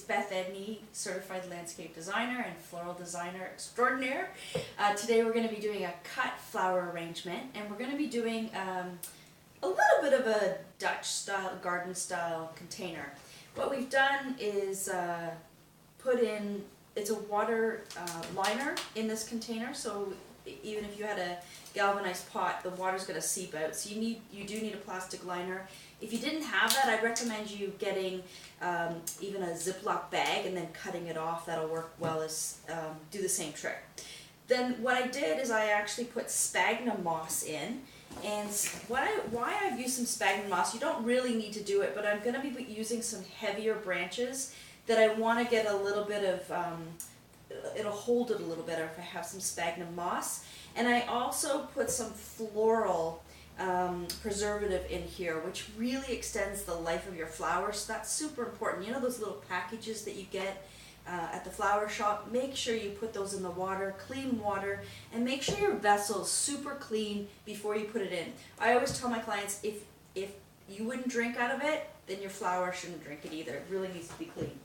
Beth Edney, certified landscape designer and floral designer extraordinaire. Today we're going to be doing a cut flower arrangement, and we're going to be doing a little bit of a Dutch style, garden style container. What we've done is put in, it's a water liner in this container, so even if you had a galvanized pot, the water's going to seep out, so you do need a plastic liner. If you didn't have that, I'd recommend you getting even a Ziploc bag and then cutting it off. That'll work well as do the same trick. Then what I did is I actually put sphagnum moss in, and why I've used some sphagnum moss, you don't really need to do it, but I'm going to be using some heavier branches that I want to get a little bit of, it'll hold it a little better if I have some sphagnum moss. And I also put some floral preservative in here, which really extends the life of your flowers. So that's super important. You know those little packages that you get at the flower shop? Make sure you put those in the water, clean water, and make sure your vessel is super clean before you put it in. I always tell my clients, if you wouldn't drink out of it, then your flower shouldn't drink it either. It really needs to be clean.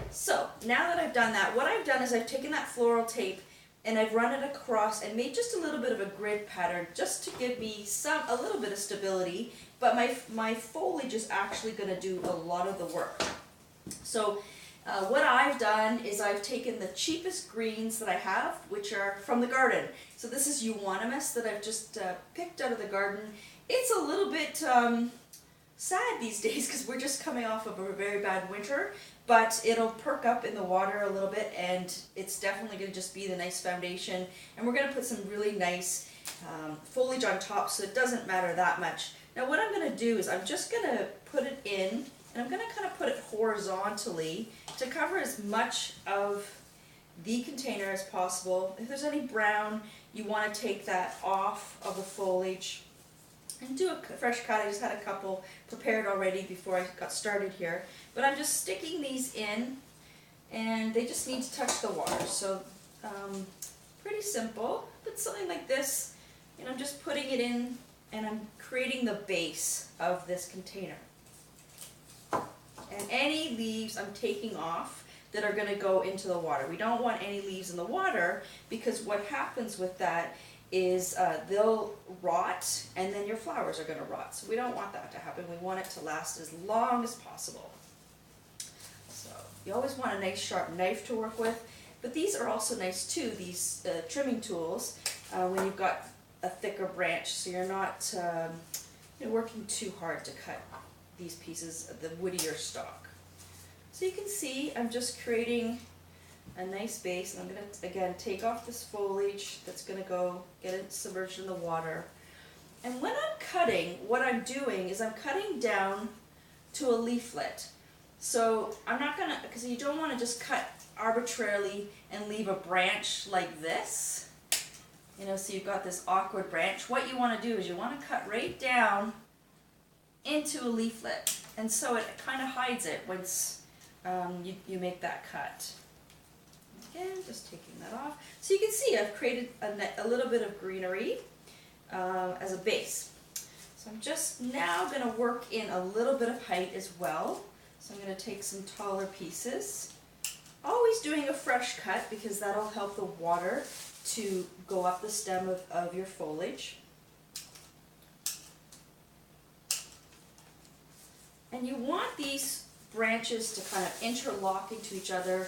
So now that I've done that, what I've done is I've taken that floral tape and I've run it across and made just a little bit of a grid pattern just to give me a little bit of stability, but my foliage is actually going to do a lot of the work. So what I've done is I've taken the cheapest greens that I have, which are from the garden. So this is euonymus that I've just picked out of the garden. It's a little bit sad these days because we're just coming off of a very bad winter, but it'll perk up in the water a little bit, and it's definitely going to just be the nice foundation. And we're going to put some really nice foliage on top, so it doesn't matter that much. Now what I'm going to do is I'm just going to put it in, and I'm going to kind of put it horizontally to cover as much of the container as possible. If there's any brown, you want to take that off of the foliage and do a fresh cut. I just had a couple prepared already before I got started here. But I'm just sticking these in, and they just need to touch the water. So pretty simple, but something like this, and I'm just putting it in, and I'm creating the base of this container. And any leaves I'm taking off that are going to go into the water. We don't want any leaves in the water, because what happens with that is they'll rot, and then your flowers are going to rot. So we don't want that to happen. We want it to last as long as possible. So you always want a nice sharp knife to work with, but these are also nice too, these trimming tools, when you've got a thicker branch, so you're not working too hard to cut these pieces of the woodier stalk. So you can see I'm just creating a nice base, and I'm going to again take off this foliage that's going to go get it submerged in the water. And when I'm cutting, what I'm doing is I'm cutting down to a leaflet. So I'm not going to, because you don't want to just cut arbitrarily and leave a branch like this. So you've got this awkward branch. What you want to do is you want to cut right down into a leaflet, and so it kind of hides it once you make that cut. Again, just taking that off. So you can see I've created a little bit of greenery as a base. So I'm just now going to work in a little bit of height as well. So I'm going to take some taller pieces. Always doing a fresh cut, because that'll help the water to go up the stem of your foliage. And you want these branches to kind of interlock into each other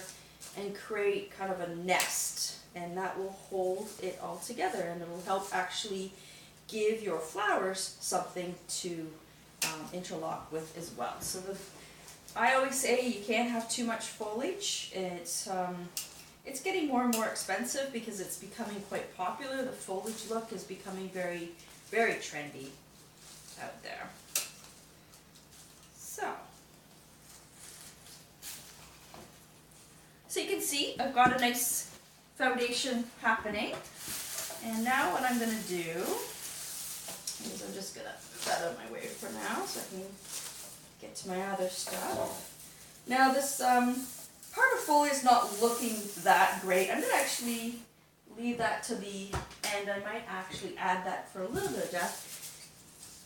and create kind of a nest, and that will hold it all together, and it will help actually give your flowers something to interlock with as well. So I always say you can't have too much foliage. It's getting more and more expensive because it's becoming quite popular. The foliage look is becoming very, very trendy out there. So you can see I've got a nice foundation happening, and now what I'm going to do is I'm just going to move that out of my way for now so I can get to my other stuff. Now this part of foliage is not looking that great. I'm going to actually leave that to the end. I might actually add that for a little bit of depth.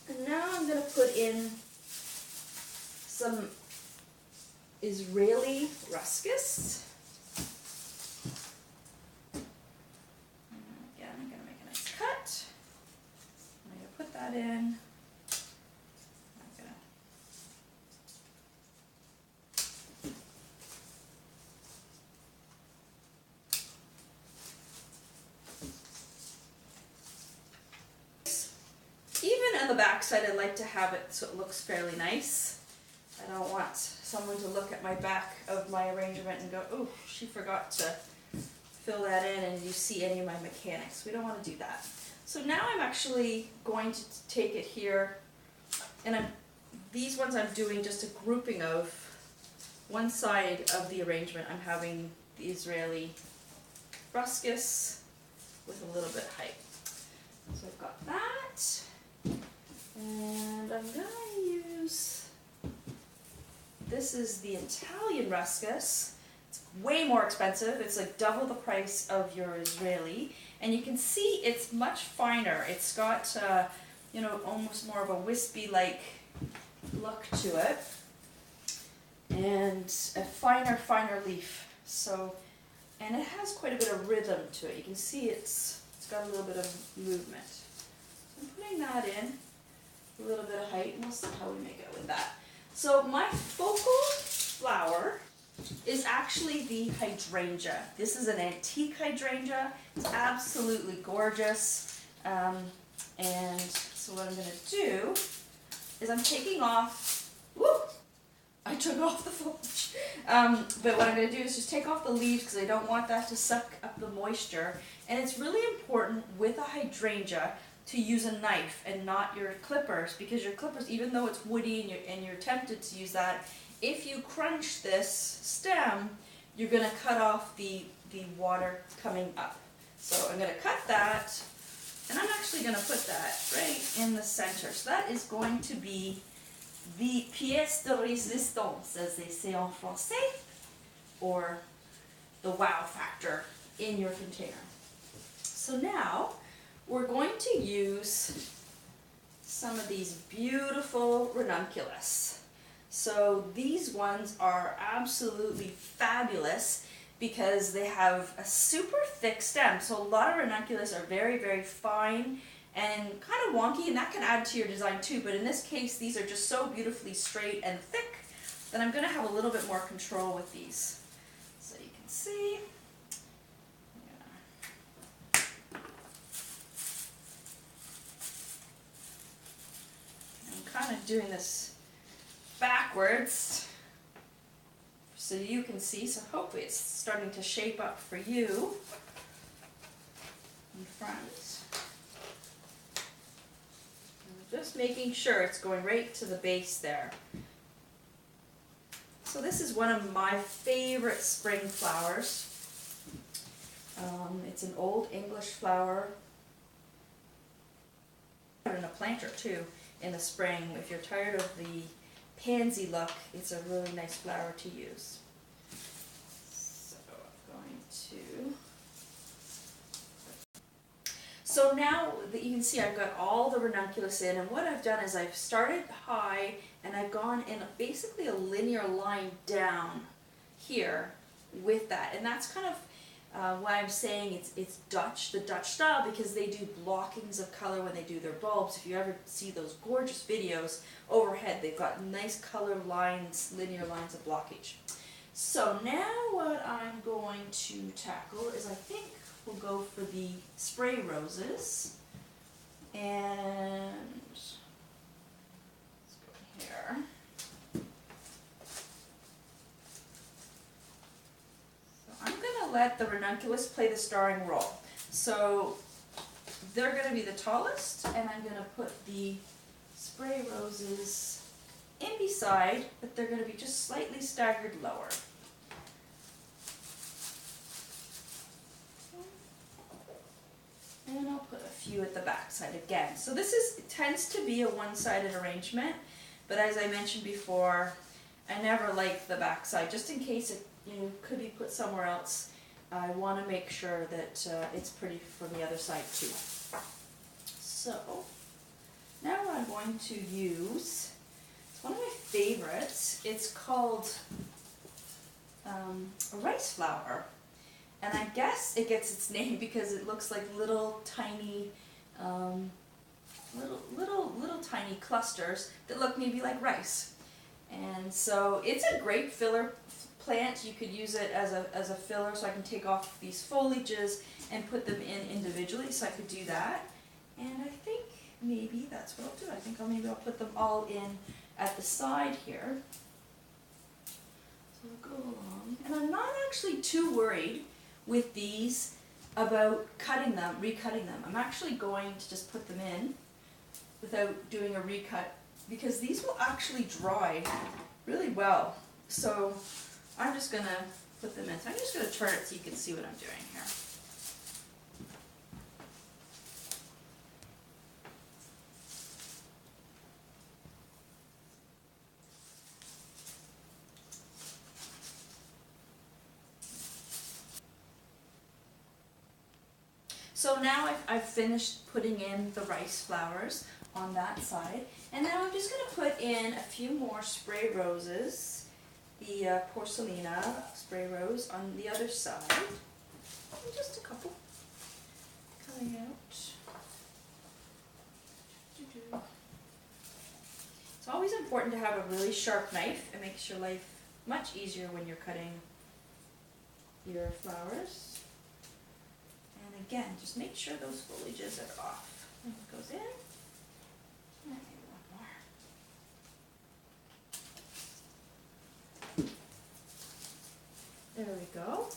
And now I'm going to put in some Israeli ruscus. Again, I'm going to make a nice cut. I'm going to put that in. Even on the back side, I like to have it so it looks fairly nice. I don't want someone to look at my back of my arrangement and go, oh, she forgot to fill that in, and you see any of my mechanics. We don't want to do that. So now I'm actually going to take it here, and these ones I'm doing just a grouping of. One side of the arrangement I'm having the Israeli ruscus with a little bit of height. So I've got that. And I'm going to use, this is the Italian ruscus. It's way more expensive. It's like double the price of your Israeli. And you can see it's much finer. It's got, you know, almost more of a wispy-like look to it. And a finer leaf. So, and it has quite a bit of rhythm to it. You can see it's got a little bit of movement. So I'm putting that in. A little bit of height, and we'll see how we make it with that. So my focal flower is actually the hydrangea. This is an antique hydrangea. It's absolutely gorgeous. And so what I'm going to do is I'm taking off, I took off the foliage. But what I'm going to do is just take off the leaves because I don't want that to suck up the moisture. And it's really important with a hydrangea to use a knife and not your clippers, because your clippers, even though it's woody and you're tempted to use that, if you crunch this stem, you're going to cut off the water coming up. So I'm going to cut that, and I'm actually going to put that right in the center. So that is going to be the pièce de résistance, as they say en français, or the wow factor in your container. So now we're going to use some of these beautiful ranunculus. So these ones are absolutely fabulous because they have a super thick stem. So a lot of ranunculus are very, very fine and kind of wonky, and that can add to your design too. But in this case, these are just so beautifully straight and thick that I'm going to have a little bit more control with these. So you can see. Kind of doing this backwards so you can see, so hopefully it's starting to shape up for you in front. And just making sure it's going right to the base there. So this is one of my favorite spring flowers. It's an old English flower. In a planter too. In the spring, if you're tired of the pansy look, it's a really nice flower to use. So I'm going to. So now that you can see, I've got all the ranunculus in, and what I've done is I've started high and I've gone in basically a linear line down here with that, and that's kind of why I'm saying it's Dutch, the Dutch style, because they do blockings of color when they do their bulbs. If you ever see those gorgeous videos overhead, they've got nice color lines, linear lines of blockage. So now what I'm going to tackle is, I think we'll go for the spray roses. And let's go here. I'm going to let the ranunculus play the starring role. So they're going to be the tallest, and I'm going to put the spray roses in beside, but they're going to be just slightly staggered lower. And I'll put a few at the back side again. So this tends to be a one-sided arrangement, but as I mentioned before, I never like the back side, just in case it could be put somewhere else. I want to make sure that it's pretty from the other side too. So now what I'm going to use, it's one of my favorites. It's called a rice flower. And I guess it gets its name because it looks like little tiny, little tiny clusters that look maybe like rice. And so it's a great filler plant. You could use it as a filler, so I can take off these foliages and put them in individually, so I could do that. And I think maybe that's what I'll do. I think maybe I'll put them all in at the side here. So we'll go along. And I'm not actually too worried with these about cutting them, recutting them. I'm actually going to just put them in without doing a recut, because these will actually dry really well. So I'm just going to put them in. So I'm just going to turn it so you can see what I'm doing here. So now I've finished putting in the rice flowers on that side, and now I'm just going to put in a few more spray roses, the Porcelina spray rose on the other side, and just a couple coming out. It's always important to have a really sharp knife. It makes your life much easier when you're cutting your flowers. And again, just make sure those foliages are off. And it goes in. And maybe one more. There we go.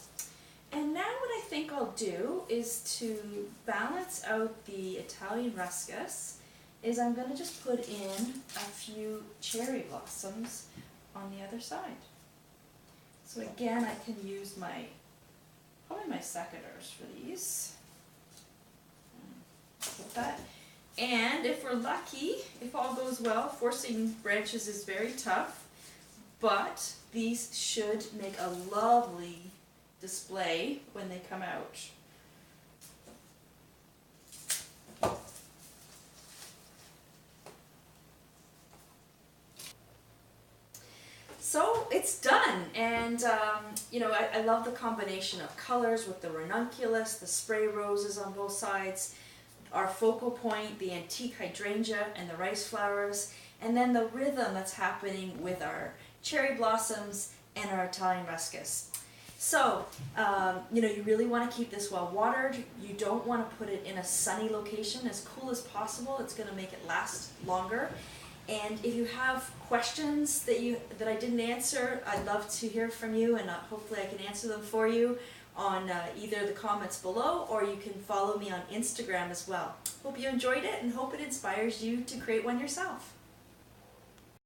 And now what I think I'll do is to balance out the Italian ruscus, is I'm going to just put in a few cherry blossoms on the other side. So again, I can use probably my secateurs for these. Put that. And if we're lucky, if all goes well, forcing branches is very tough, but these should make a lovely display when they come out. So it's done, and you know, I love the combination of colors with the ranunculus, the spray roses on both sides, our focal point, the antique hydrangea and the rice flowers, and then the rhythm that's happening with our cherry blossoms and our Italian ruscus. So, you know, you really want to keep this well watered. You don't want to put it in a sunny location, as cool as possible. It's going to make it last longer. And if you have questions that I didn't answer, I'd love to hear from you, and hopefully I can answer them for you on either the comments below, or you can follow me on Instagram as well. Hope you enjoyed it, and hope it inspires you to create one yourself.